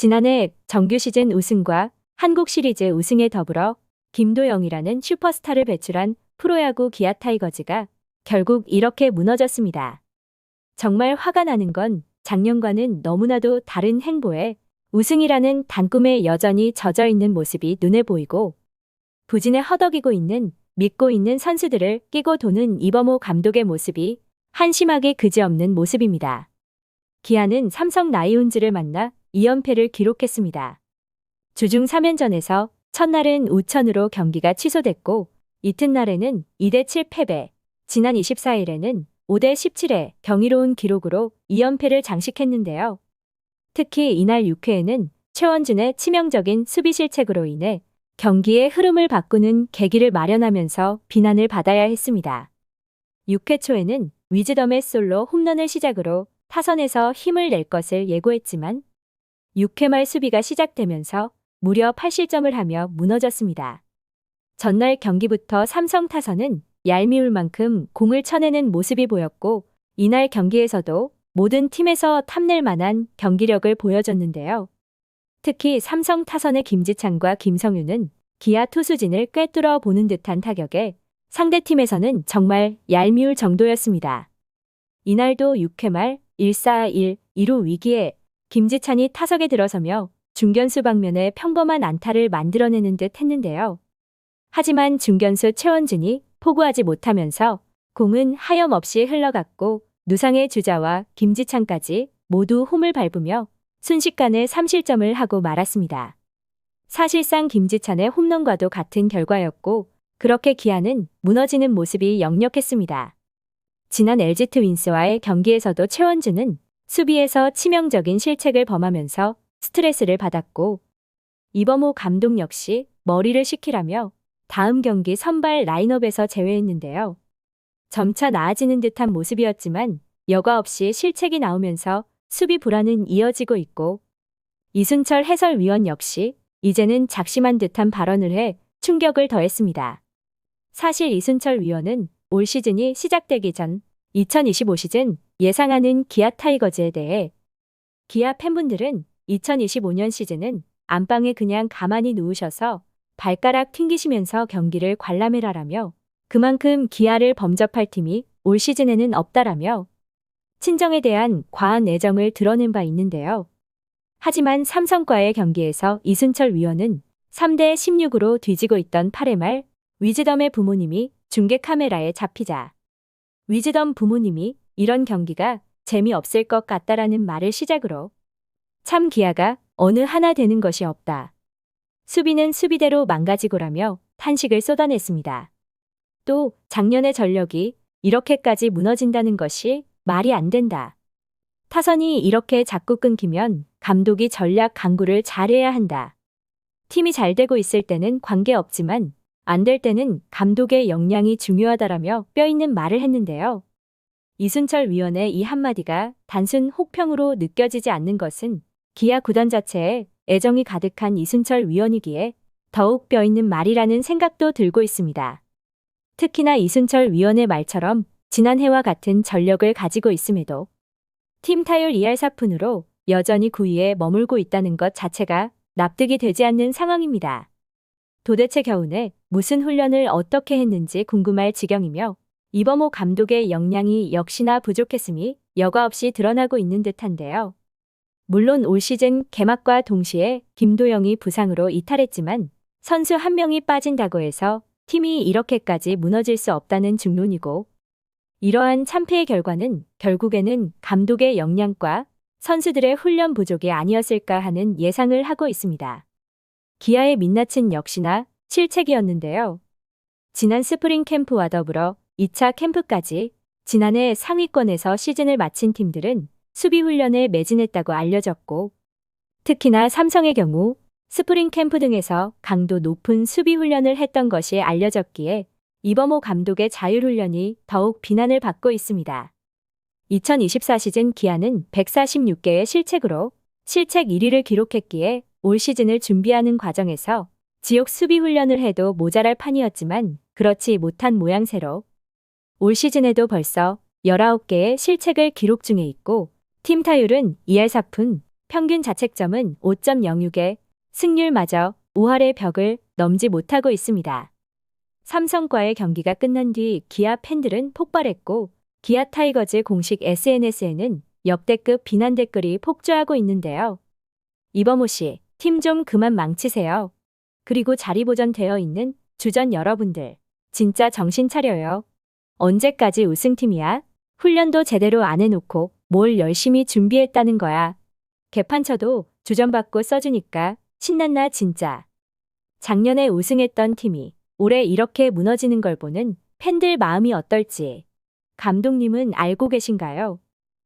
지난해 정규 시즌 우승과 한국 시리즈 우승에 더불어 김도영이라는 슈퍼스타를 배출한 프로야구 기아 타이거즈가 결국 이렇게 무너졌습니다. 정말 화가 나는 건 작년과는 너무나도 다른 행보에 우승이라는 단꿈에 여전히 젖어 있는 모습이 눈에 보이고 부진에 허덕이고 있는 믿고 있는 선수들을 끼고 도는 이범호 감독의 모습이 한심하게 그지없는 모습입니다. 기아는 삼성 라이온즈를 만나 2연패를 기록했습니다. 주중 3연전에서 첫날은 우천으로 경기가 취소됐고 이튿날에는 2대7 패배, 지난 24일에는 5대17의 경이로운 기록으로 2연패를 장식했는데요. 특히 이날 6회에는 최원준의 치명적인 수비 실책으로 인해 경기의 흐름을 바꾸는 계기를 마련하면서 비난을 받아야 했습니다. 6회 초에는 위즈덤의 솔로 홈런을 시작으로 타선에서 힘을 낼 것을 예고했지만 6회 말 수비가 시작되면서 무려 8실점을 하며 무너졌습니다. 전날 경기부터 삼성 타선은 얄미울 만큼 공을 쳐내는 모습이 보였고 이날 경기에서도 모든 팀에서 탐낼 만한 경기력을 보여줬는데요. 특히 삼성 타선의 김지찬과 김성윤은 기아 투수진을 꿰뚫어 보는 듯한 타격에 상대팀에서는 정말 얄미울 정도였습니다. 이날도 6회 말 1-4-1, 2루 위기에 김지찬이 타석에 들어서며 중견수 방면에 평범한 안타를 만들어내는 듯 했는데요. 하지만 중견수 최원준이 포구하지 못하면서 공은 하염없이 흘러갔고 누상의 주자와 김지찬까지 모두 홈을 밟으며 순식간에 3실점을 하고 말았습니다. 사실상 김지찬의 홈런과도 같은 결과였고 그렇게 기아는 무너지는 모습이 역력했습니다. 지난 LG 트윈스와의 경기에서도 최원준은 수비에서 치명적인 실책을 범하면서 스트레스를 받았고 이범호 감독 역시 머리를 식히라며 다음 경기 선발 라인업에서 제외했는데요. 점차 나아지는 듯한 모습이었지만 여과 없이 실책이 나오면서 수비 불안은 이어지고 있고 이순철 해설위원 역시 이제는 작심한 듯한 발언을 해 충격을 더했습니다. 사실 이순철 위원은 올 시즌이 시작되기 전 2025 시즌 예상하는 기아 타이거즈에 대해 기아 팬분들은 2025년 시즌은 안방에 그냥 가만히 누우셔서 발가락 튕기시면서 경기를 관람해라라며 그만큼 기아를 범접할 팀이 올 시즌에는 없다라며 친정에 대한 과한 애정을 드러낸 바 있는데요. 하지만 삼성과의 경기에서 이순철 위원은 3대16으로 뒤지고 있던 8회 말 위즈덤의 부모님이 중계 카메라에 잡히자 위즈덤 부모님이 이런 경기가 재미없을 것 같다라는 말을 시작으로 참 기아가 어느 하나 되는 것이 없다. 수비는 수비대로 망가지고라며 탄식을 쏟아냈습니다. 또 작년의 전력이 이렇게까지 무너진다는 것이 말이 안 된다. 타선이 이렇게 자꾸 끊기면 감독이 전략 강구를 잘해야 한다. 팀이 잘 되고 있을 때는 관계없지만 안 될 때는 감독의 역량이 중요하다라며 뼈있는 말을 했는데요. 이순철 위원의 이 한마디가 단순 혹평으로 느껴지지 않는 것은 기아 구단 자체에 애정이 가득한 이순철 위원이기에 더욱 뼈있는 말이라는 생각도 들고 있습니다. 특히나 이순철 위원의 말처럼 지난해와 같은 전력을 가지고 있음에도 팀 타율 2할 4푼으로 여전히 9위에 머물고 있다는 것 자체가 납득이 되지 않는 상황입니다. 도대체 겨우내 무슨 훈련을 어떻게 했는지 궁금할 지경이며 이범호 감독의 역량이 역시나 부족했음이 여과 없이 드러나고 있는 듯한데요. 물론 올 시즌 개막과 동시에 김도영이 부상으로 이탈했지만 선수 한 명이 빠진다고 해서 팀이 이렇게까지 무너질 수 없다는 중론이고 이러한 참패의 결과는 결국에는 감독의 역량과 선수들의 훈련 부족이 아니었을까 하는 예상을 하고 있습니다. 기아의 민낯은 역시나 실책이었는데요. 지난 스프링 캠프와 더불어 2차 캠프까지 지난해 상위권에서 시즌을 마친 팀들은 수비 훈련에 매진했다고 알려졌고 특히나 삼성의 경우 스프링 캠프 등에서 강도 높은 수비 훈련을 했던 것이 알려졌기에 이범호 감독의 자율훈련이 더욱 비난을 받고 있습니다. 2024 시즌 기아는 146개의 실책으로 실책 1위를 기록했기에 올 시즌을 준비하는 과정에서 지옥 수비 훈련을 해도 모자랄 판이었지만 그렇지 못한 모양새로 올 시즌에도 벌써 19개의 실책을 기록 중에 있고 팀 타율은 2할 4푼, 평균 자책점은 5.06에 승률마저 5할의 벽을 넘지 못하고 있습니다. 삼성과의 경기가 끝난 뒤 기아 팬들은 폭발했고 기아 타이거즈 공식 SNS에는 역대급 비난 댓글이 폭주하고 있는데요. 이범호 씨, 팀 좀 그만 망치세요. 그리고 자리 보전되어 있는 주전 여러분들, 진짜 정신 차려요. 언제까지 우승팀이야? 훈련도 제대로 안 해놓고 뭘 열심히 준비했다는 거야. 개판 쳐도 주전받고 써주니까 신났나 진짜. 작년에 우승했던 팀이 올해 이렇게 무너지는 걸 보는 팬들 마음이 어떨지. 감독님은 알고 계신가요?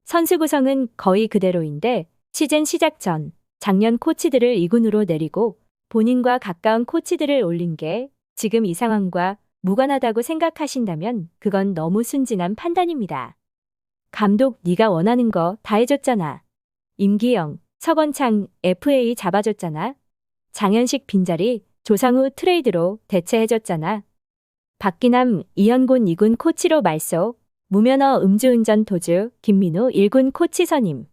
선수 구성은 거의 그대로인데 시즌 시작 전 작년 코치들을 2군으로 내리고 본인과 가까운 코치들을 올린 게 지금 이 상황과 무관하다고 생각하신다면 그건 너무 순진한 판단입니다. 감독 네가 원하는 거 다 해줬잖아. 임기영, 서건창 FA 잡아줬잖아. 장현식 빈자리 조상우 트레이드로 대체해줬잖아. 박기남, 이현곤 2군 코치로 말소, 무면허 음주운전 도주 김민우 1군 코치 선임,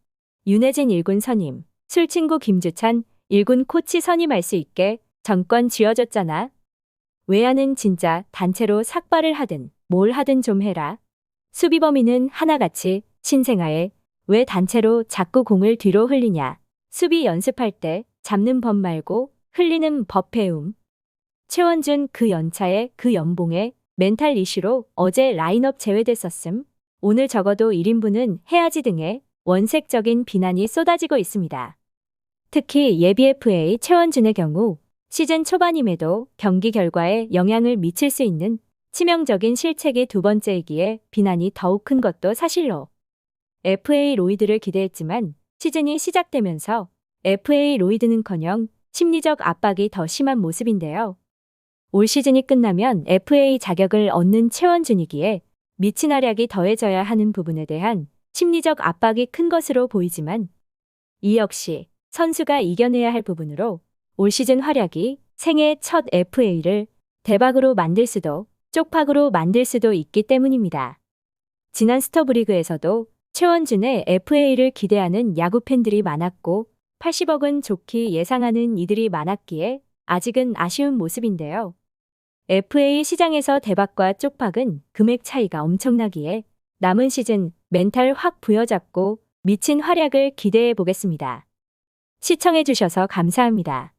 윤혜진 1군 선임, 술친구 김주찬 1군 코치 선임할 수 있게 정권 쥐어줬잖아. 외야는 진짜 단체로 삭발을 하든 뭘 하든 좀 해라. 수비 범위는 하나같이 신생아에 왜 단체로 자꾸 공을 뒤로 흘리냐. 수비 연습할 때 잡는 법 말고 흘리는 법 배움. 최원준 그 연차에 그 연봉에 멘탈 이슈로 어제 라인업 제외됐었음. 오늘 적어도 1인분은 해야지 등의 원색적인 비난이 쏟아지고 있습니다. 특히 예비 FA 최원준의 경우 시즌 초반임에도 경기 결과에 영향을 미칠 수 있는 치명적인 실책이 두 번째이기에 비난이 더욱 큰 것도 사실로. FA 로이드를 기대했지만 시즌이 시작되면서 FA 로이드는커녕 심리적 압박이 더 심한 모습인데요. 올 시즌이 끝나면 FA 자격을 얻는 최원준이기에 미친 활약이 더해져야 하는 부분에 대한 심리적 압박이 큰 것으로 보이지만 이 역시 선수가 이겨내야 할 부분으로 올 시즌 활약이 생애 첫 FA를 대박으로 만들 수도 쪽박으로 만들 수도 있기 때문입니다. 지난 스토브리그에서도 최원준의 FA를 기대하는 야구 팬들이 많았고 80억은 좋게 예상하는 이들이 많았기에 아직은 아쉬운 모습인데요. FA 시장에서 대박과 쪽박은 금액 차이가 엄청나기에 남은 시즌 멘탈 확 부여잡고 미친 활약을 기대해 보겠습니다. 시청해 주셔서 감사합니다.